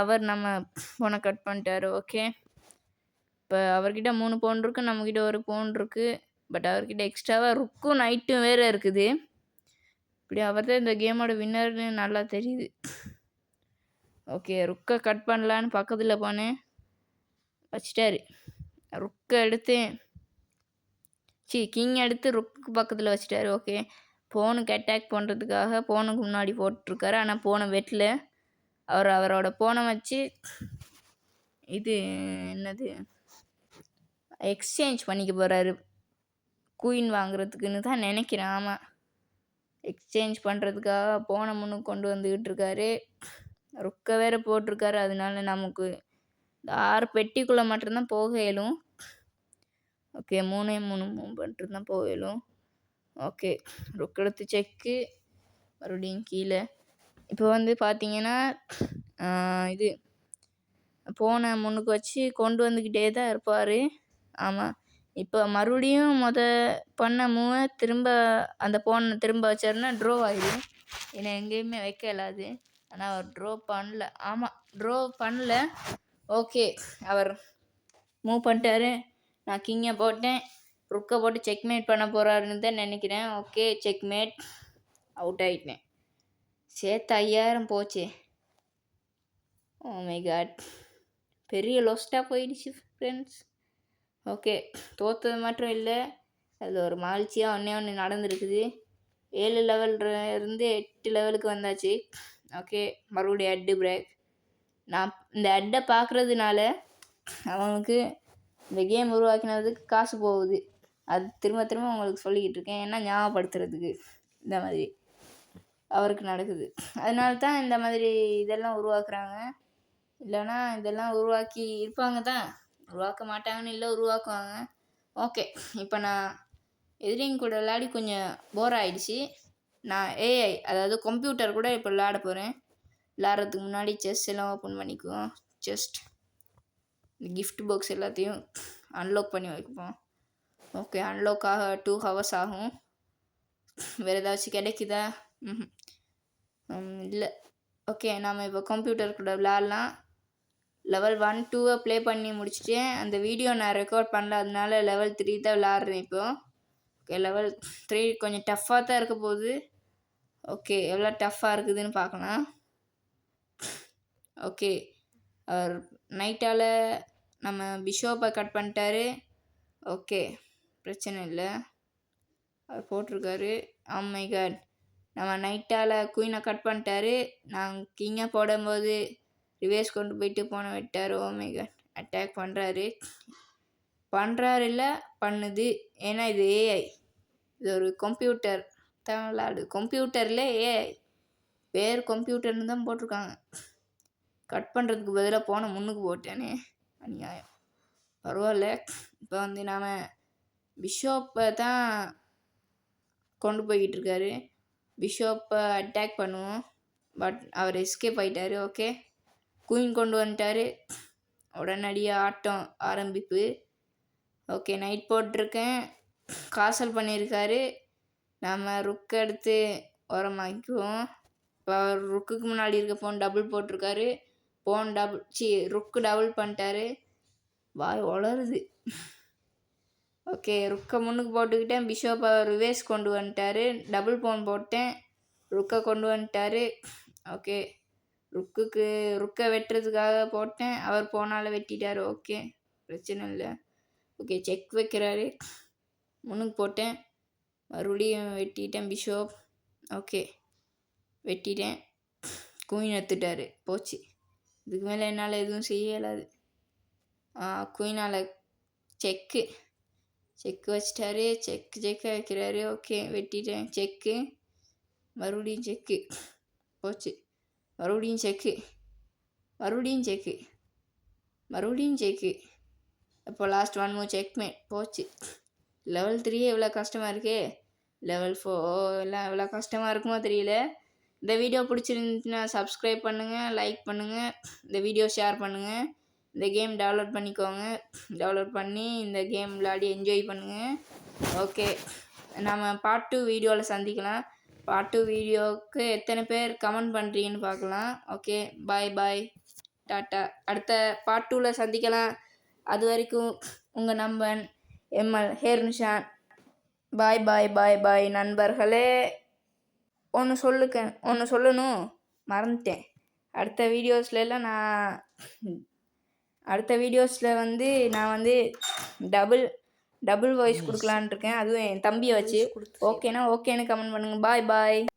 அவர் நம்ம ஃபோனை கட் பண்ணிட்டாரு. ஓகே, இப்போ அவர்கிட்ட 3 பவுன் இருக்குது, நம்மக்கிட்ட 1 பவுன் இருக்குது. பட் அவர்கிட்ட எக்ஸ்ட்ராவாக ருக்கும் நைட்டும் வேறு இருக்குது. இப்படி அவர் தான் இந்த கேமோட வின்னர்னு நல்லா தெரியுது. ஓகே, ருக்கை கட் பண்ணலான்னு பக்கத்தில் போனேன், வச்சிட்டாரு. ருக்கை எடுத்து கிங் எடுத்து ருக்கு பக்கத்தில் வச்சிட்டாரு. ஓகே, ஃபோனுக்கு அட்டாக் பண்ணுறதுக்காக ஃபோனுக்கு முன்னாடி போட்டிருக்காரு. ஆனால் ஃபோனை வெட்டில் அவரோட ஃபோனை வச்சு இது என்னது எக்ஸ்சேஞ்ச் பண்ணிக்க போகிறாரு. குயின் வாங்குறதுக்குன்னு தான் நினைக்கிறேன். ஆமாம், எக்ஸ்சேஞ்ச் பண்ணுறதுக்காக ஃபோனை முன்னுக்கு கொண்டு வந்துக்கிட்டு இருக்காரு. ருக்கை வேறு போட்டிருக்காரு. அதனால நமக்கு இந்த 6 பெட்டிக்குள்ளே மட்டும்தான் போக இயலும். ஓகே, 3 மூவ் பண்ணிட்டு தான் போக இயலும். ஓகே, ருக் எடுத்து செக்கு, மறுபடியும் கீழே. இப்போ வந்து பார்த்தீங்கன்னா இது ஃபோனை முன்னுக்கு வச்சு கொண்டு வந்துக்கிட்டே தான் இருப்பார். ஆமாம், இப்போ மறுபடியும் பண்ண மூவை திரும்ப அந்த ஃபோனை திரும்ப வச்சாருன்னா ட்ரோ ஆகிடும். ஏன்னா எங்கேயுமே வைக்க இயலாது. ஆனால் அவர் ட்ரோ பண்ணல. ஆமாம், ட்ரோ பண்ணல. ஓகே, அவர் மூவ் பண்ணிட்டாரு. நான் கிங்கை போட்டேன். ருக்கை போட்டு செக்மேட் பண்ண போகிறாருன்னு தான் நினைக்கிறேன். Okay, checkmate. அவுட் ஆகிட்டேன். சேர்த்து 5000 போச்சே. ஓ மை காட், பெரிய லொஸ்ட்டாக போயிடுச்சு ஃப்ரெண்ட்ஸ். ஓகே, தோற்றது மட்டும் இல்லை, அதில் ஒரு மகிழ்ச்சியாக ஒன்று நடந்துருக்குது. 7 லெவலில் இருந்து 8 லெவலுக்கு வந்தாச்சு. ஓகே, மறுபடியும் ஹெட்டு பிரேக். நான் இந்த ஹெட்டை பார்க்குறதுனால அவனுக்கு இந்த கேம் உருவாக்கினதுக்கு காசு போகுது. அது திரும்ப திரும்ப உங்களுக்கு சொல்லிக்கிட்டு இருக்கேன். ஏன்னா ஞாபகப்படுத்துறதுக்கு இந்த மாதிரி அவருக்கு நடக்குது. அதனால தான் இந்த மாதிரி இதெல்லாம் உருவாக்குறாங்க. இல்லைன்னா இதெல்லாம் உருவாக்கி இருப்பாங்க தான், உருவாக்க மாட்டாங்கன்னு இல்லை, உருவாக்குவாங்க. ஓகே, இப்போ நான் எதிரிங்க கூட விளையாடி கொஞ்சம் போர் ஆகிடுச்சு. நான் ஏஐ, அதாவது கம்ப்யூட்டர் கூட இப்போ விளையாட போகிறேன். விளையாடுறதுக்கு முன்னாடி செஸ் எல்லாம் ஓப்பன் பண்ணிக்குவோம். ஜஸ்ட் இந்த கிஃப்ட் பாக்ஸ் எல்லாத்தையும் அன்லாக் பண்ணி வைப்போம். ஓகே, அன்லாக் ஆக 2 ஹவர்ஸ் ஆகும். வேறு ஏதாச்சும் கிடைக்குதா? இல்லை. ஓகே, நாம் இப்போ கம்ப்யூட்டர் கூட விளையாடலாம். லெவல் 1, 2 ப்ளே பண்ணி முடிச்சிட்டேன். அந்த வீடியோ நான் ரெக்கார்ட் பண்ணல, அதனால லெவல் 3 தான் விளையாடுறேன் இப்போ. ஓகே, லெவல் 3 கொஞ்சம் டஃப்பாக தான் இருக்க போகுது. ஓகே, எவ்வளோ டஃப்பாக இருக்குதுன்னு பார்க்கலாம். ஓகே, அவர் நைட்டால் நம்ம பிஷோப்பை கட் பண்ணிட்டாரு. ஓகே, பிரச்சனை இல்லை. அவர் போட்டிருக்காரு. oh my god, நம்ம நைட்டால் குயினை கட் பண்ணிட்டாரு. நாங்கள் கிங்கை போடும்போது ரிவேஸ் கொண்டு போயிட்டு போன விட்டார். oh my god, அட்டாக் பண்ணுறாரு இல்லை பண்ணுது. ஏன்னா இது ஏஐ, இது ஒரு கம்ப்யூட்டர் தான் விளாடு. கம்ப்யூட்டரில் ஏஐ பேர் கம்ப்யூட்டர்னு தான் போட்டிருக்காங்க. கட் பண்ணுறதுக்கு பதிலாக போன முன்னுக்கு போட்டேனே, அநியாயம். பரவாயில்ல. இப்போ வந்து நாம் பிஷோப்பை தான் கொண்டு போய்கிட்டு இருக்காரு. பிஷோப்பை அட்டாக் பண்ணுவோம், பட் அவர் எஸ்கேப் ஆகிட்டார். ஓகே, குயின் கொண்டு வந்துட்டார். உடனடியாக ஆட்டம் ஆரம்பிப்பு. ஓகே, நைட் போட்டிருக்கேன். காசல் பண்ணியிருக்காரு. நம்ம ருக் எடுத்து ஓரமாக்கிக்குவோம். இப்போ அவர் ருக்குக்கு முன்னாடி இருக்க போன் டபுள் போட்டிருக்காரு. ருக்கு டபுள் பண்ணிட்டாரு. வாய் வளருது. ஓகே, ருக்கை முன்னுக்கு போட்டுக்கிட்டேன். பிஷோப்பை ரிவேஸ் கொண்டு வந்துட்டார். டபுள் போன் போட்டேன். ருக்கை கொண்டு வந்துட்டார். ஓகே, ருக்கை வெட்டுறதுக்காக போட்டேன். அவர் போனால் வெட்டிட்டார். ஓகே, பிரச்சனை இல்லை. ஓகே, செக் வைக்கிறாரு. முன்னுக்கு போட்டேன், மறுபடியும் வெட்டிட்டேன் பிஷோப். ஓகே, வெட்டிட்டேன். குயின் எடுத்துட்டார். போச்சு, இதுக்கு மேலே என்னால் எதுவும் செய்ய இயலாது. குயினால் செக்கு வச்சிட்டாரு. செக்கு வைக்கிறாரு. ஓகே, வெட்டிட்டேன். செக்கு, மறுபடியும் செக்கு. போச்சு, மறுபடியும் செக்கு, மறுபடியும் செக்கு. அப்போ லாஸ்ட் 1 மூவ் செக்மேட். போச்சு. லெவல் 3 எவ்வளோ கஷ்டமாக இருக்கே. லெவல் 4 எல்லாம் எவ்வளோ கஷ்டமாக இருக்குமோ தெரியல. இந்த வீடியோ பிடிச்சிருந்துச்சுன்னா சப்ஸ்கிரைப் பண்ணுங்கள், லைக் பண்ணுங்கள், இந்த வீடியோ ஷேர் பண்ணுங்கள். இந்த கேம் டவுன்லோட் பண்ணிக்கோங்க. டவுன்லோட் பண்ணி இந்த கேம் விளையாடி என்ஜாய் பண்ணுங்கள். ஓகே, நம்ம பார்ட் 2 வீடியோவில் சந்திக்கலாம். பார்ட் 2 வீடியோவுக்கு எத்தனை பேர் கமெண்ட் பண்ணுறீங்கன்னு பார்க்கலாம். ஓகே, பாய், டாட்டா. அடுத்த பார்ட் 2ல் சந்திக்கலாம். அது வரைக்கும் உங்கள் நண்பன் எம்எல் ஹேர்னுஷான். பாய் நண்பர்களே. ஒன்று சொல்லணும் மறந்துட்டேன். அடுத்த வீடியோஸில் வந்து நான் வந்து டபுள் வாய்ஸ் கொடுக்கலான் இருக்கேன். அதுவும் என் தம்பியை வச்சு. ஓகேன்னு கமெண்ட் பண்ணுங்கள். பாய்.